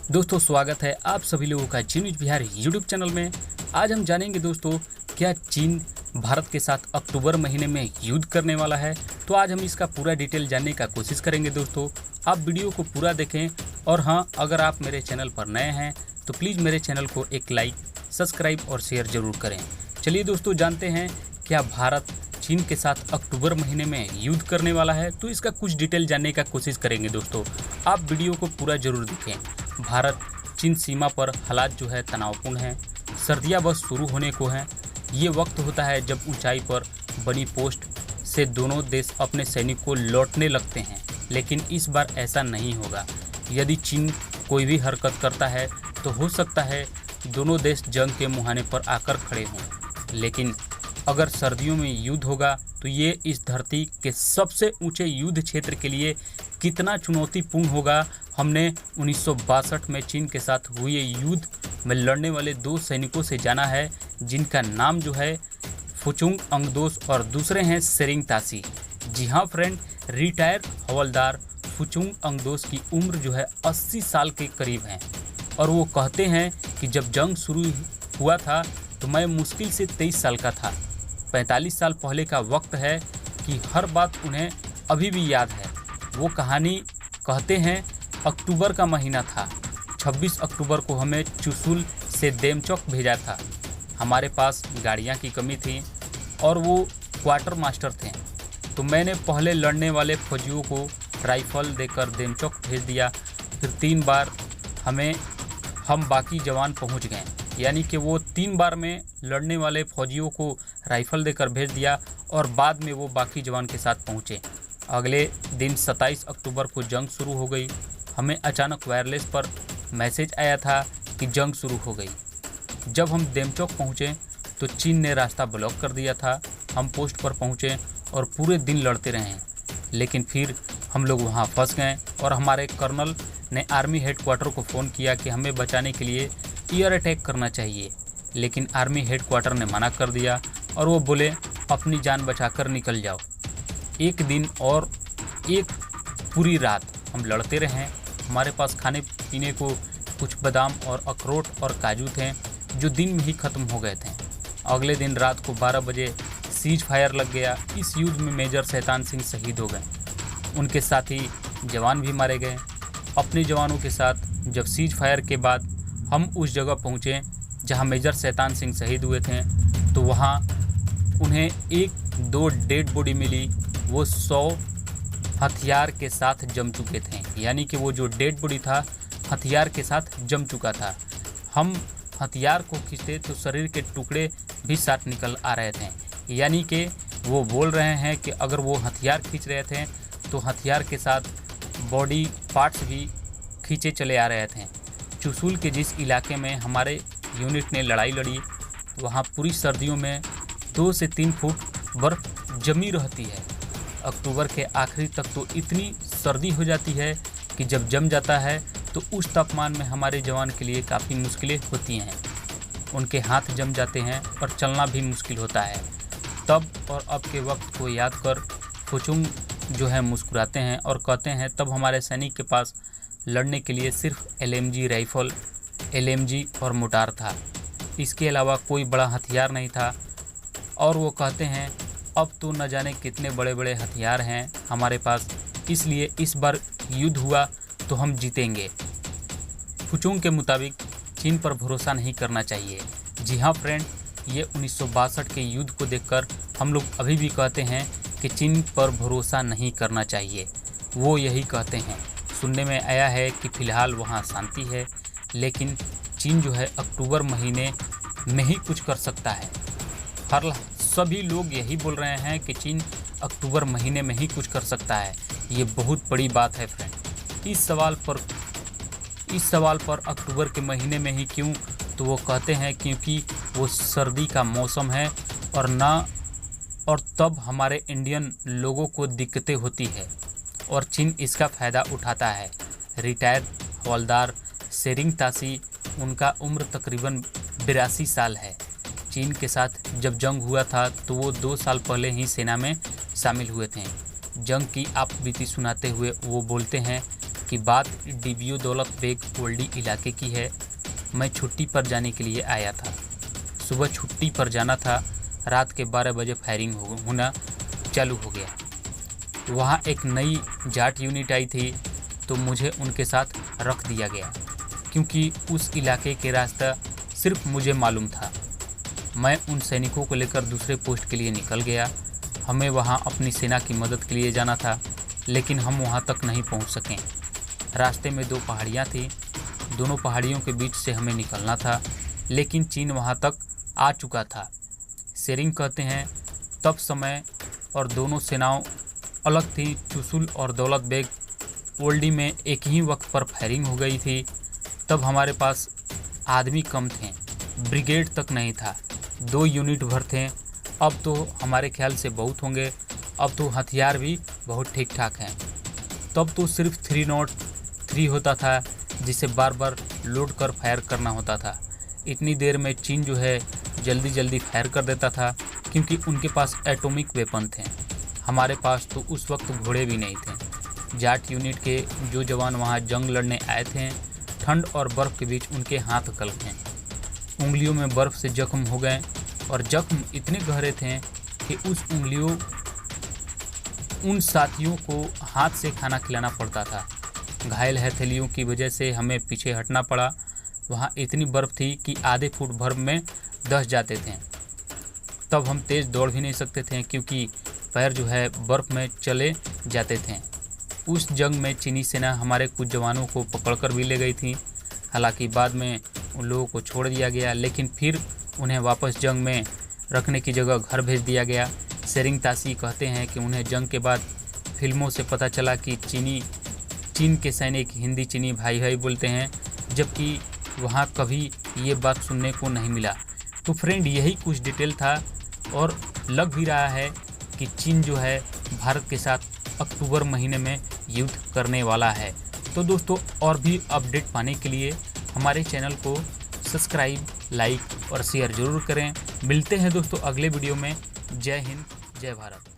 दोस्तों स्वागत है आप सभी लोगों का जी न्यूज बिहार यूट्यूब चैनल में। आज हम जानेंगे दोस्तों क्या चीन भारत के साथ अक्टूबर महीने में युद्ध करने वाला है। तो आज हम इसका पूरा डिटेल जानने का कोशिश करेंगे। दोस्तों आप वीडियो को पूरा देखें और हाँ, अगर आप मेरे चैनल पर नए हैं तो प्लीज़ मेरे चैनल को एक लाइक, सब्सक्राइब और शेयर ज़रूर करें। चलिए दोस्तों जानते हैं क्या भारत चीन के साथ अक्टूबर महीने में युद्ध करने वाला है। तो इसका कुछ डिटेल जानने का कोशिश करेंगे। दोस्तों आप वीडियो को पूरा ज़रूर देखें। भारत चीन सीमा पर हालात जो है तनावपूर्ण है। सर्दियाँ बस शुरू होने को हैं। ये वक्त होता है जब ऊंचाई पर बनी पोस्ट से दोनों देश अपने सैनिक को लौटने लगते हैं, लेकिन इस बार ऐसा नहीं होगा। यदि चीन कोई भी हरकत करता है तो हो सकता है दोनों देश जंग के मुहाने पर आकर खड़े हों। लेकिन अगर सर्दियों में युद्ध होगा तो ये इस धरती के सबसे ऊंचे युद्ध क्षेत्र के लिए कितना चुनौतीपूर्ण होगा। हमने 1962 में चीन के साथ हुए युद्ध में लड़ने वाले दो सैनिकों से जाना है, जिनका नाम जो है फुचुंग अंगदोस और दूसरे हैं सेरिंग तासी। जी हाँ फ्रेंड, रिटायर हवलदार फुचुंग अंगदोस की उम्र जो है 80 साल के करीब है और वो कहते हैं कि जब जंग शुरू हुआ था तो मैं मुश्किल से 23 साल का था। 45 साल पहले का वक्त है कि हर बात उन्हें अभी भी याद है। वो कहानी कहते हैं अक्टूबर का महीना था। 26 अक्टूबर को हमें चुशुल से देमचौक भेजा था। हमारे पास गाड़ियाँ की कमी थी और वो क्वार्टर मास्टर थे, तो मैंने पहले लड़ने वाले फौजियों को राइफल देकर देमचौक भेज दिया। फिर 3 बार हम बाकी जवान पहुंच गए, यानी कि वो 3 बार में लड़ने वाले फौजियों को राइफल देकर भेज दिया और बाद में वो बाकी जवान के साथ पहुंचे। अगले दिन 27 अक्टूबर को जंग शुरू हो गई। हमें अचानक वायरलेस पर मैसेज आया था कि जंग शुरू हो गई। जब हम देमचौक पहुंचे तो चीन ने रास्ता ब्लॉक कर दिया था। हम पोस्ट पर पहुंचे और पूरे दिन लड़ते रहे, लेकिन फिर हम लोग वहां फंस गए और हमारे कर्नल ने आर्मी हेडक्वार्टर को फ़ोन किया कि हमें बचाने के लिए एयर अटैक करना चाहिए, लेकिन आर्मी हेडक्वार्टर ने मना कर दिया और वो बोले अपनी जान बचाकर निकल जाओ। एक दिन और एक पूरी रात हम लड़ते रहे। हमारे पास खाने पीने को कुछ बादाम और अखरोट और काजू थे जो दिन में ही ख़त्म हो गए थे। अगले दिन रात को 12 बजे सीज फायर लग गया। इस युद्ध में मेजर शैतान सिंह शहीद हो गए, उनके साथी जवान भी मारे गए। अपने जवानों के साथ जब सीज फायर के बाद हम उस जगह पहुँचे जहाँ मेजर शैतान सिंह शहीद हुए थे, तो वहाँ उन्हें 1-2 डेड बॉडी मिली। वो 100 हथियार के साथ जम चुके थे, यानी कि वो जो डेड बॉडी था हथियार के साथ जम चुका था। हम हथियार को खींचते तो शरीर के टुकड़े भी साथ निकल आ रहे थे, यानी कि वो बोल रहे हैं कि अगर वो हथियार खींच रहे थे तो हथियार के साथ बॉडी पार्ट्स भी खींचे चले आ रहे थे। चुशुल के जिस इलाके में हमारे यूनिट ने लड़ाई लड़ी, वहाँ पूरी सर्दियों में 2 से 3 फुट बर्फ़ जमी रहती है। अक्टूबर के आखिरी तक तो इतनी सर्दी हो जाती है कि जब जम जाता है तो उस तापमान में हमारे जवान के लिए काफ़ी मुश्किलें होती हैं। उनके हाथ जम जाते हैं और चलना भी मुश्किल होता है। तब और अब के वक्त को याद कर फुचुंग जो है मुस्कुराते हैं और कहते हैं तब हमारे सैनिक के पास लड़ने के लिए सिर्फ LMG राइफ़ल, LMG और मोटार था। इसके अलावा कोई बड़ा हथियार नहीं था। और वो कहते हैं अब तो न जाने कितने बड़े बड़े हथियार हैं हमारे पास, इसलिए इस बार युद्ध हुआ तो हम जीतेंगे। फुचुंग के मुताबिक चीन पर भरोसा नहीं करना चाहिए। जी हाँ फ्रेंड, ये 1962 के युद्ध को देखकर हम लोग अभी भी कहते हैं कि चीन पर भरोसा नहीं करना चाहिए। वो यही कहते हैं। सुनने में आया है कि फ़िलहाल वहाँ शांति है, लेकिन चीन जो है अक्टूबर महीने में ही कुछ कर सकता है। सभी लोग यही बोल रहे हैं कि चीन अक्टूबर महीने में ही कुछ कर सकता है। ये बहुत बड़ी बात है फ्रेंड। इस सवाल पर अक्टूबर के महीने में ही क्यों, तो वो कहते हैं क्योंकि वो सर्दी का मौसम है और तब हमारे इंडियन लोगों को दिक्कतें होती है और चीन इसका फ़ायदा उठाता है। रिटायर हवलदार सेरिंग तासी, उनका उम्र तकरीबन 82 साल है। चीन के साथ जब जंग हुआ था तो वो 2 साल पहले ही सेना में शामिल हुए थे। जंग की आप बीती सुनाते हुए वो बोलते हैं कि बात डिबियो दौलत बेग ओल्डी इलाके की है। मैं छुट्टी पर जाने के लिए आया था। सुबह छुट्टी पर जाना था, रात के 12 बजे फायरिंग होना चालू हो गया। वहाँ एक नई जाट यूनिट आई थी, तो मुझे उनके साथ रख दिया गया क्योंकि उस इलाके के रास्ता सिर्फ मुझे मालूम था। मैं उन सैनिकों को लेकर दूसरे पोस्ट के लिए निकल गया। हमें वहाँ अपनी सेना की मदद के लिए जाना था, लेकिन हम वहाँ तक नहीं पहुँच सकें। रास्ते में 2 पहाड़ियाँ थी, दोनों पहाड़ियों के बीच से हमें निकलना था, लेकिन चीन वहाँ तक आ चुका था। शेरिंग कहते हैं तब समय और दोनों सेनाओं अलग थी। चुशुल और दौलत बेग ओल्डी में एक ही वक्त पर फायरिंग हो गई थी। तब हमारे पास आदमी कम थे, ब्रिगेड तक नहीं था, 2 यूनिट भर थे। अब तो हमारे ख्याल से बहुत होंगे। अब तो हथियार भी बहुत ठीक ठाक हैं। तब तो सिर्फ 303 होता था, जिसे बार बार लोड कर फायर करना होता था। इतनी देर में चीन जो है जल्दी जल्दी फायर कर देता था, क्योंकि उनके पास एटॉमिक वेपन थे। हमारे पास तो उस वक्त घोड़े भी नहीं थे। जाट यूनिट के जो जवान वहाँ जंग लड़ने आए थे, ठंड और बर्फ़ के बीच उनके हाथ गल गए, उंगलियों में बर्फ़ से जख्म हो गए, और जख्म इतने गहरे थे कि उन साथियों को हाथ से खाना खिलाना पड़ता था। घायल हथेलियों की वजह से हमें पीछे हटना पड़ा। वहाँ इतनी बर्फ़ थी कि आधे फुट बर्फ़ में दस जाते थे। तब हम तेज़ दौड़ भी नहीं सकते थे, क्योंकि पैर जो है बर्फ़ में चले जाते थे। उस जंग में चीनी सेना हमारे कुछ जवानों को पकड़कर भी ले गई थी। हालांकि बाद में उन लोगों को छोड़ दिया गया, लेकिन फिर उन्हें वापस जंग में रखने की जगह घर भेज दिया गया। शेरिंग ताशी कहते हैं कि उन्हें जंग के बाद फिल्मों से पता चला कि चीन के सैनिक हिंदी चीनी भाई भाई बोलते हैं, जबकि वहाँ कभी ये बात सुनने को नहीं मिला। तो फ्रेंड, यही कुछ डिटेल था, और लग भी रहा है कि चीन जो है भारत के साथ अक्टूबर महीने में युद्ध करने वाला है। तो दोस्तों, और भी अपडेट पाने के लिए हमारे चैनल को सब्सक्राइब, लाइक और शेयर ज़रूर करें। मिलते हैं दोस्तों अगले वीडियो में। जय हिंद, जय भारत।